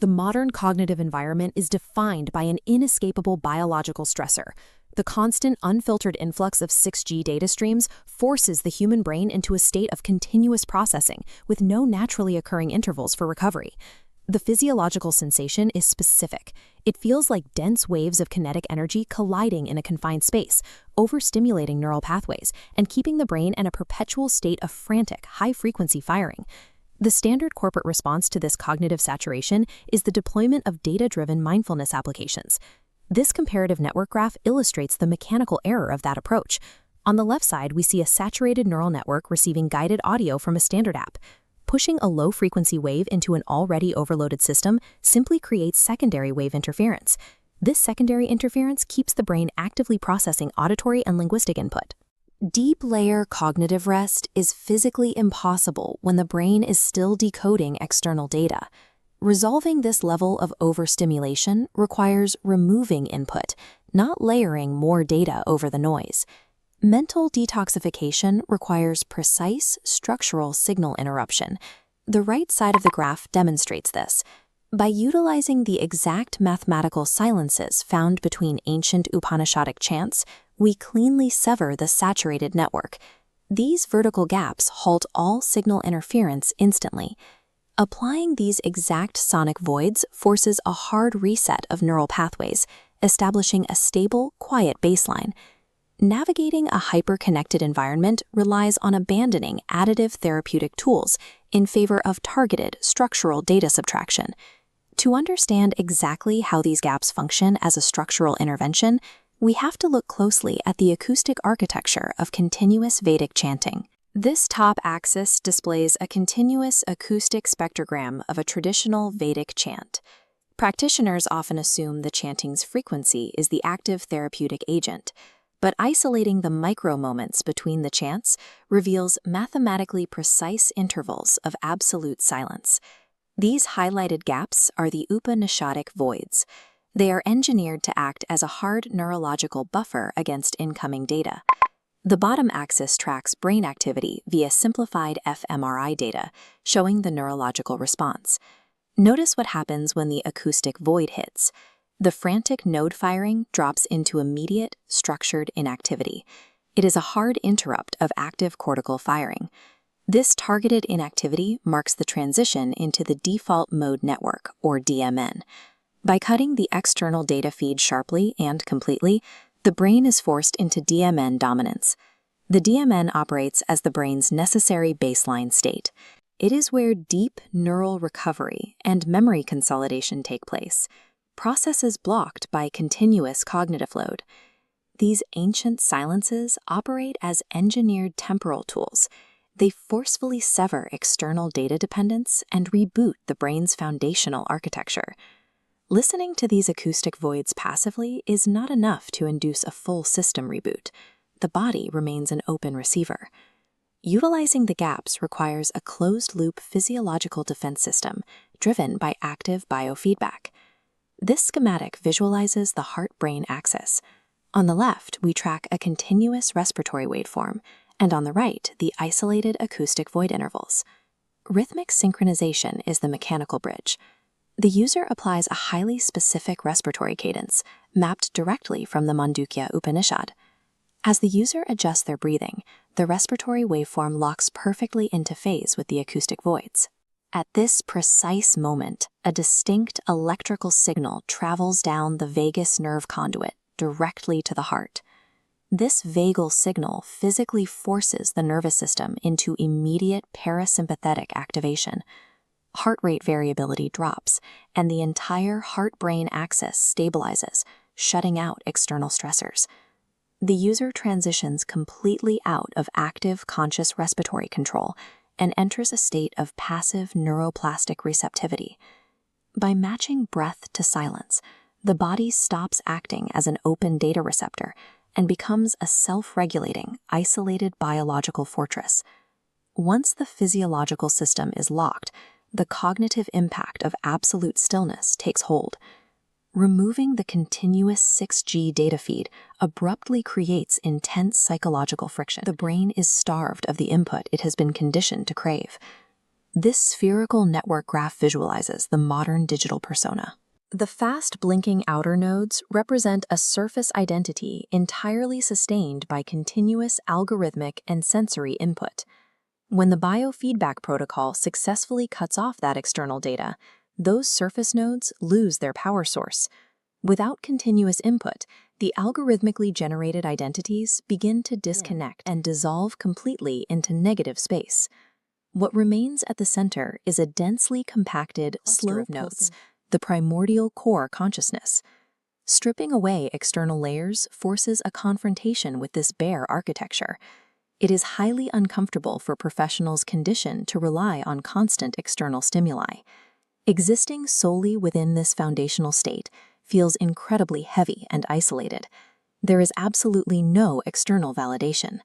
The modern cognitive environment is defined by an inescapable biological stressor. The constant, unfiltered influx of 6G data streams forces the human brain into a state of continuous processing with no naturally occurring intervals for recovery. The physiological sensation is specific. It feels like dense waves of kinetic energy colliding in a confined space, overstimulating neural pathways and keeping the brain in a perpetual state of frantic, high-frequency firing. The standard corporate response to this cognitive saturation is the deployment of data-driven mindfulness applications. This comparative network graph illustrates the mechanical error of that approach. On the left side, we see a saturated neural network receiving guided audio from a standard app. Pushing a low-frequency wave into an already overloaded system simply creates secondary wave interference. This secondary interference keeps the brain actively processing auditory and linguistic input. Deep-layer cognitive rest is physically impossible when the brain is still decoding external data. Resolving this level of overstimulation requires removing input, not layering more data over the noise. Mental detoxification requires precise structural signal interruption. The right side of the graph demonstrates this. By utilizing the exact mathematical silences found between ancient Upanishadic chants, we cleanly sever the saturated network. These vertical gaps halt all signal interference instantly. Applying these exact sonic voids forces a hard reset of neural pathways, establishing a stable, quiet baseline. Navigating a hyper-connected environment relies on abandoning additive therapeutic tools in favor of targeted structural data subtraction. To understand exactly how these gaps function as a structural intervention, we have to look closely at the acoustic architecture of continuous Vedic chanting. This top axis displays a continuous acoustic spectrogram of a traditional Vedic chant. Practitioners often assume the chanting's frequency is the active therapeutic agent, but isolating the micro-moments between the chants reveals mathematically precise intervals of absolute silence. These highlighted gaps are the Upanishadic voids. They are engineered to act as a hard neurological buffer against incoming data. The bottom axis tracks brain activity via simplified fMRI data, showing the neurological response. Notice what happens when the acoustic void hits. The frantic node firing drops into immediate, structured inactivity. It is a hard interrupt of active cortical firing. This targeted inactivity marks the transition into the default mode network, or DMN. By cutting the external data feed sharply and completely, the brain is forced into DMN dominance. The DMN operates as the brain's necessary baseline state. It is where deep neural recovery and memory consolidation take place, processes blocked by continuous cognitive load. These ancient silences operate as engineered temporal tools. They forcefully sever external data dependence and reboot the brain's foundational architecture. Listening to these acoustic voids passively is not enough to induce a full system reboot. The body remains an open receiver. Utilizing the gaps requires a closed-loop physiological defense system driven by active biofeedback. This schematic visualizes the heart-brain axis. On the left, we track a continuous respiratory waveform, and on the right, the isolated acoustic void intervals. Rhythmic synchronization is the mechanical bridge. The user applies a highly specific respiratory cadence, mapped directly from the Mandukya Upanishad. As the user adjusts their breathing, the respiratory waveform locks perfectly into phase with the acoustic voids. At this precise moment, a distinct electrical signal travels down the vagus nerve conduit directly to the heart. This vagal signal physically forces the nervous system into immediate parasympathetic activation. Heart rate variability drops, and the entire heart-brain axis stabilizes, shutting out external stressors. The user transitions completely out of active conscious respiratory control and enters a state of passive neuroplastic receptivity. By matching breath to silence, the body stops acting as an open data receptor and becomes a self-regulating, isolated biological fortress. Once the physiological system is locked, the cognitive impact of absolute stillness takes hold. Removing the continuous 6G data feed abruptly creates intense psychological friction. The brain is starved of the input it has been conditioned to crave. This spherical network graph visualizes the modern digital persona. The fast blinking outer nodes represent a surface identity entirely sustained by continuous algorithmic and sensory input. When the biofeedback protocol successfully cuts off that external data, those surface nodes lose their power source. Without continuous input, the algorithmically generated identities begin to disconnect and dissolve completely into negative space. What remains at the center is a densely compacted cluster of nodes, the primordial core consciousness. Stripping away external layers forces a confrontation with this bare architecture. It is highly uncomfortable for professionals conditioned to rely on constant external stimuli. Existing solely within this foundational state feels incredibly heavy and isolated. There is absolutely no external validation.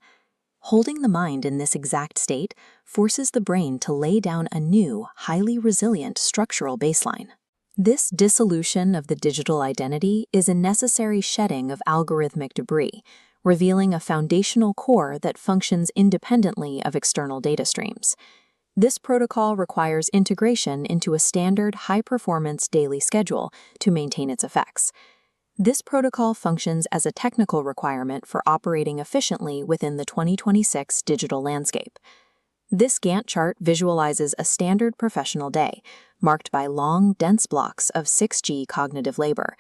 Holding the mind in this exact state forces the brain to lay down a new, highly resilient structural baseline. This dissolution of the digital identity is a necessary shedding of algorithmic debris, revealing a foundational core that functions independently of external data streams. This protocol requires integration into a standard high-performance daily schedule to maintain its effects. This protocol functions as a technical requirement for operating efficiently within the 2026 digital landscape. This Gantt chart visualizes a standard professional day, marked by long, dense blocks of 6G cognitive labor.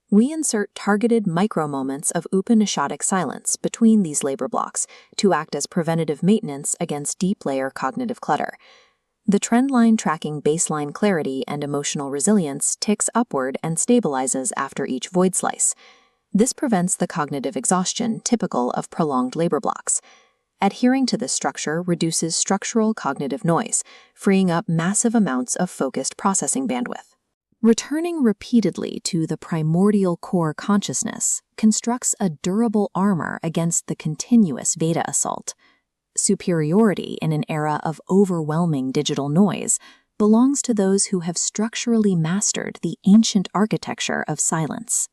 We insert targeted micro-moments of Upanishadic silence between these labor blocks to act as preventative maintenance against deep-layer cognitive clutter. The trend line tracking baseline clarity and emotional resilience ticks upward and stabilizes after each void slice. This prevents the cognitive exhaustion typical of prolonged labor blocks. Adhering to this structure reduces structural cognitive noise, freeing up massive amounts of focused processing bandwidth. Returning repeatedly to the primordial core consciousness constructs a durable armor against the continuous Veda assault. Superiority in an era of overwhelming digital noise belongs to those who have structurally mastered the ancient architecture of silence.